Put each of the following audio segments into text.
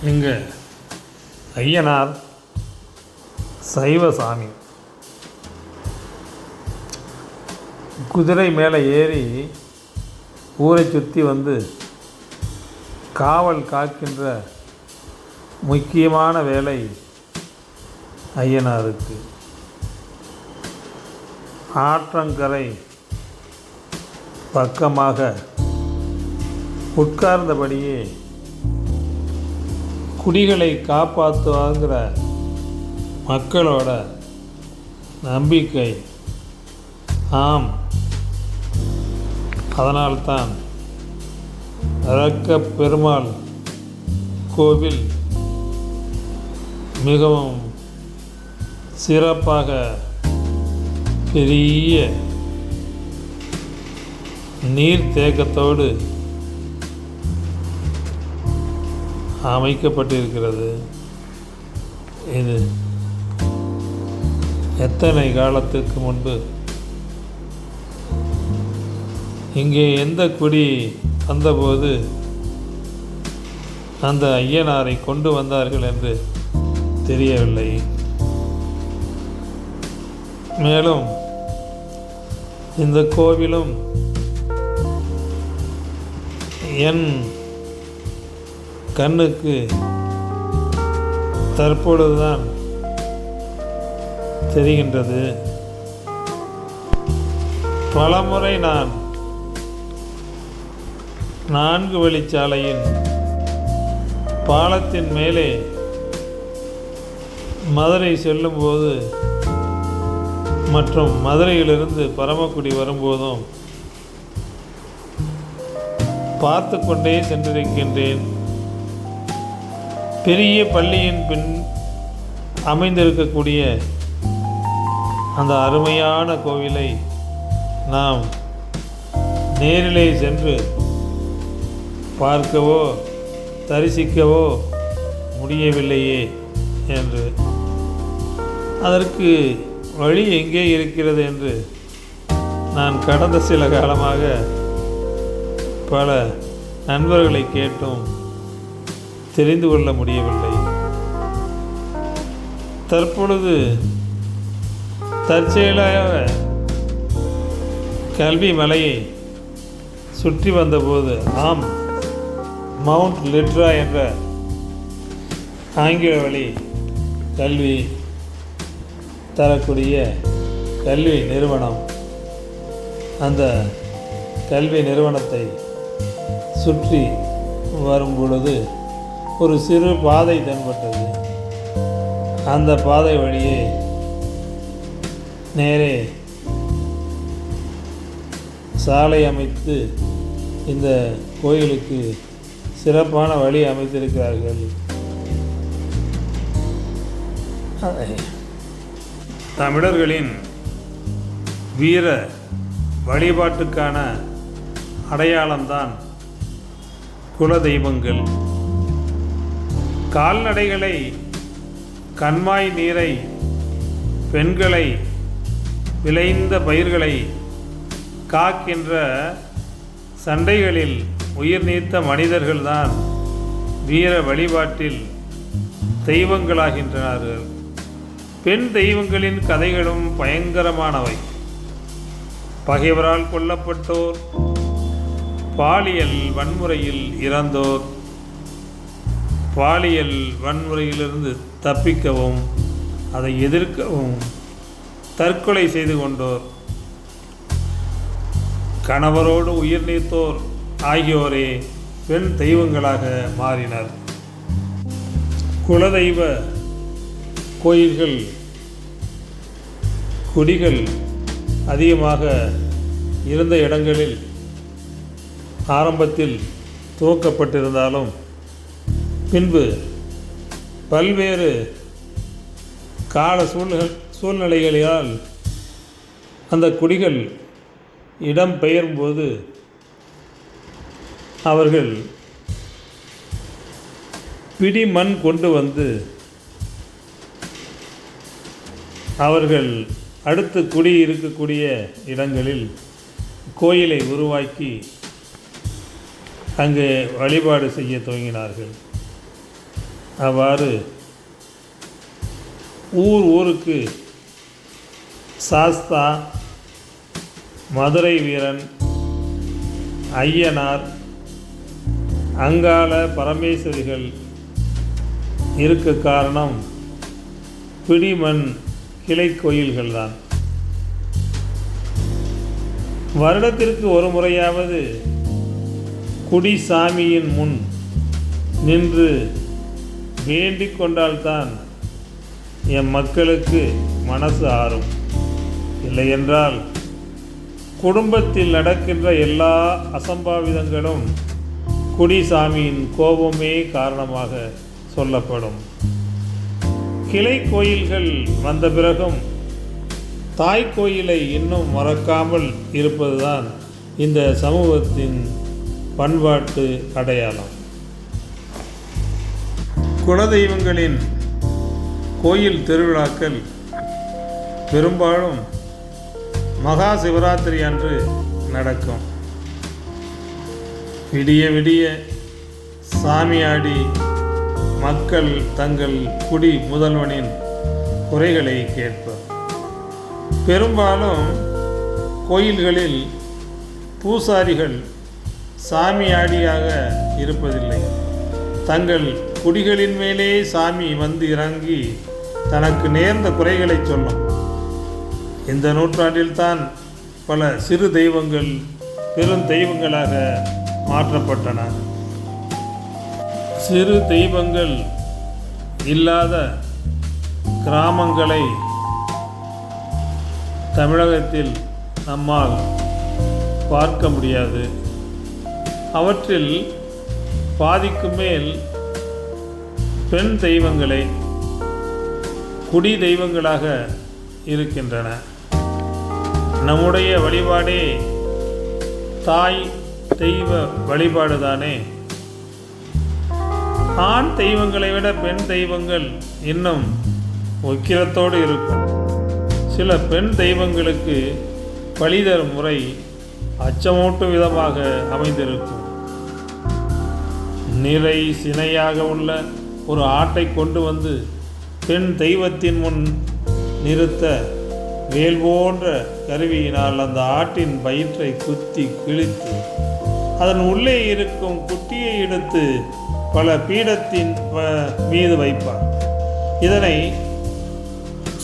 இங்கே ஐயனார் சைவசாமி குதிரை மேலே ஏறி ஊரை சுற்றி வந்து காவல் காக்கின்ற முக்கியமான வேலை ஐயனாருக்கு. ஆற்றங்கரை பக்கமாக உட்கார்ந்தபடியே குடிகளை காப்பாற்றுவாங்கிற மக்களோட நம்பிக்கை. ஆம், அதனால்தான் இரக்க பெருமாள் கோவில் மிகவும் சிறப்பாக பெரிய நீர்த்தேக்கத்தோடு அமைக்கப்பட்டிருக்கிறது. இது எத்தனை காலத்துக்கு முன்பு இங்கே எந்த குடி வந்தபோது அந்த ஐயனாரை கொண்டு வந்தார்கள் என்று தெரியவில்லை. மேலும் இந்த கோவிலும் என் கண்ணுக்கு தற்பொழுதுதான் தெரிகின்றது. பலமுறை நான் 4 வழிச்சாலையின் பாலத்தின் மேலே மதுரை செல்லும்போது மற்றும் மதுரையிலிருந்து பரமக்குடி வரும்போதும் பார்த்து கொண்டே சென்றிருக்கின்றேன். பெரிய பள்ளியின் பின் அமைந்திருக்கக்கூடிய அந்த அருமையான கோவிலை நாம் நேரிலே சென்று பார்க்கவோ தரிசிக்கவோ முடியவில்லையே என்று, அதற்கு வழி எங்கே இருக்கிறது என்று நான் கடந்த சில காலமாக பல நண்பர்களை கேட்டும் தெரிந்து கொள்ள முடியவில்லை. தற்பொழுது தற்செயலாக கல்வி மலையை சுற்றி வந்தபோது, ஆம், மவுண்ட் லிட்ரா என்ற ஆங்கில வழி கல்வி தரக்கூடிய கல்வி நிறுவனம், அந்த கல்வி நிறுவனத்தை சுற்றி வரும் பொழுது ஒரு சிறு பாதை தென்பட்டது. அந்த பாதை வழியே நேரே சாலை அமைத்து இந்த கோயிலுக்கு சிறப்பான வழி அமைத்திருக்கிறார்கள். தமிழர்களின் வீர வழிபாட்டுக்கான அடையாளம்தான் குலதெய்வங்கள். கால்நடைகளை, கண்மாய் நீரை, பெண்களை, விளைந்த பயிர்களை காக்கின்ற சண்டைகளில் உயிர் நீத்த மனிதர்கள்தான் வீர வழிபாட்டில் தெய்வங்களாகின்றனர். பெண் தெய்வங்களின் கதைகளும் பயங்கரமானவை. பகைவரால் கொல்லப்பட்டோர், பாலியல் வன்முறையில் இறந்தோர், பாலியல் வன்முறையிலிருந்து தப்பிக்கவும் அதை எதிர்க்கவும் தற்கொலை செய்து கொண்டோர், கணவரோடு உயிர் நீத்தோர் ஆகியோரே பெண் தெய்வங்களாக மாறினர். குலதெய்வ கோயில்கள், குடிகள் அதிகமாக இருந்த இடங்களில் ஆரம்பத்தில் துவக்கப்பட்டிருந்தாலும் பின்பு பல்வேறு கால சூழ்நிலைகளால் அந்த குடிகள் இடம் பெயரும்போது அவர்கள் பிடி மண் கொண்டு வந்து அவர்கள் அடுத்து குடி இருக்கக்கூடிய இடங்களில் கோயிலை உருவாக்கி அங்கே வழிபாடு செய்ய துவங்கினார்கள். அவ்வாறு ஊருக்கு சாஸ்தா, மதுரை வீரன், ஐயனார், அங்காள பரமேஸ்வரிகள் இருக்க காரணம் பிடிமண் கிளை கோயில்கள்தான். வருடத்திற்கு ஒரு முறையாவது குடிசாமியின் முன் நின்று வேண்டிக் கொண்டால்தான் என் மக்களுக்கு மனசு ஆறும். இல்லையென்றால் குடும்பத்தில் நடக்கின்ற எல்லா அசம்பாவிதங்களும் குடிசாமியின் கோபமே காரணமாக சொல்லப்படும். கிளை கோயில்கள் வந்த பிறகும் தாய் கோயிலை இன்னும் மறக்காமல் இருப்பதுதான் இந்த சமூகத்தின் பண்பாட்டு அடையாளம். குலதெய்வங்களின் கோயில் திருவிழாக்கள் பெரும்பாலும் மகா சிவராத்திரி அன்று நடக்கும். விடிய விடிய சாமியாடி மக்கள் தங்கள் குடி முதல்வனின் குறைகளை கேட்பர். பெரும்பாலும் கோயில்களில் பூசாரிகள் சாமியாடியாக இருப்பதில்லை. தங்கள் குடிகளின் மேலே சாமி வந்து இறங்கி தனக்கு நேர்ந்த குறைகளை சொல்லும். இந்த நூற்றாண்டில்தான் பல சிறு தெய்வங்கள் பெரும் தெய்வங்களாக மாற்றப்பட்டன. சிறு தெய்வங்கள் இல்லாத கிராமங்களை தமிழகத்தில் நம்மால் பார்க்க முடியாது. அவற்றில் பாதிக்கு மேல் பெண் தெய்வங்களே குடி தெய்வங்களாக இருக்கின்றன. நம்முடைய வழிபாடே தாய் தெய்வ வழிபாடுதானே. ஆண் தெய்வங்களை விட பெண் தெய்வங்கள் இன்னும் உக்கிரத்தோடு இருக்கும். சில பெண் தெய்வங்களுக்கு பழிதரும் முறை அச்சமூட்டும் விதமாக அமைந்திருக்கும். நிறை சினையாக உள்ள ஒரு ஆட்டை கொண்டு வந்து பெண் தெய்வத்தின் முன் நிறுத்த வேல் போன்ற கருவியினால் அந்த ஆட்டின் வயிற்றை குத்தி கிழித்து அதன் உள்ளே இருக்கும் குட்டியை எடுத்து பல பீடத்தின் மீது வைப்பார். இதனை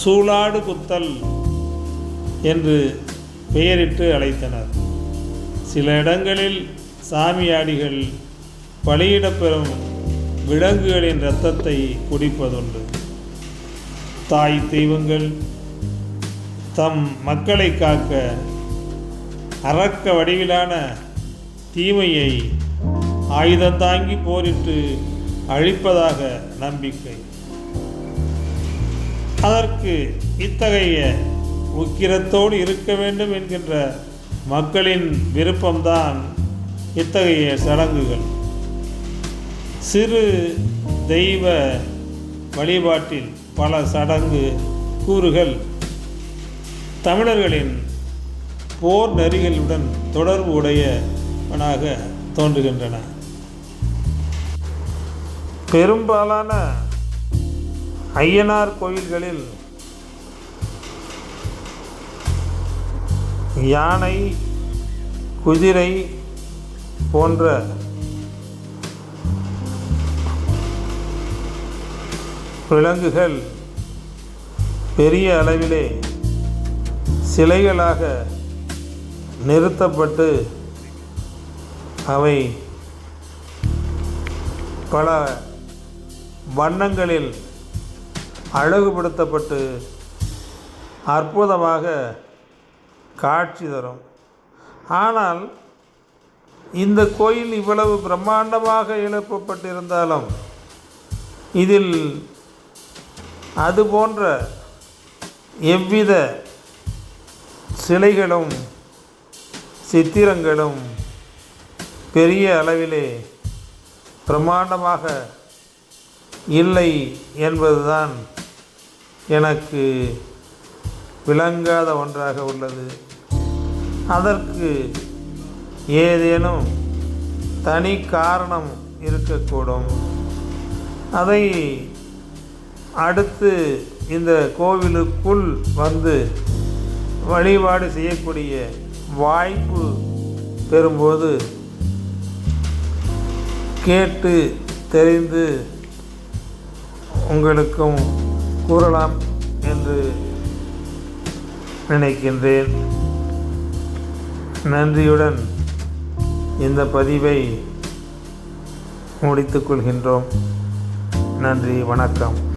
சூளாடு குத்தல் என்று பெயரிட்டு அழைத்தனர். சில இடங்களில் சாமியாடிகள் பலியிடப்பெறும் விலங்குகளின் இரத்தத்தை குடிப்பதுண்டு. தாய் தெய்வங்கள் தம் மக்களை காக்க அரக்க வடிவிலான தீமையை ஆயுதம் தாங்கி போரிட்டு அழிப்பதாக நம்பிக்கை. அதற்கு இத்தகைய உக்கிரத்தோடு இருக்க வேண்டும் என்கின்ற மக்களின் விருப்பம்தான் இத்தகைய சடங்குகள். சிறு தெய்வ வழிபாட்டில் பல சடங்கு கூறுகள் தமிழர்களின் போர் நெறிகளுடன் தொடர்பு உடையவனாக தோன்றுகின்றன. பெரும்பாலான ஐயனார் கோயில்களில் யானை, குதிரை போன்ற விலங்குகள் பெரிய அளவிலே சிலைகளாக நிறுத்தப்பட்டு அவை பல வண்ணங்களில் அழகுபடுத்தப்பட்டு அற்புதமாக காட்சி தரும். ஆனால் இந்த கோயில் இவ்வளவு பிரம்மாண்டமாக எழுப்பப்பட்டிருந்தாலும் இதில் அது போன்ற எவ்வித சிலைகளும் சித்திரங்களும் பெரிய அளவிலே பிரம்மாண்டமாக இல்லை என்பதுதான் எனக்கு விளங்காத ஒன்றாக உள்ளது. அதற்கு ஏதேனும் தனி காரணம் இருக்கக்கூடும். அதை அடுத்து இந்த கோவிலுக்குள் வந்து வழிபாடு செய்யக்கூடிய வாய்ப்பு பெறும்போது கேட்டு தெரிந்து உங்களுக்கும் கூறலாம் என்று நினைக்கின்றேன். நன்றியுடன் இந்த பதிவை முடித்துக்கொள்கின்றோம். நன்றி, வணக்கம்.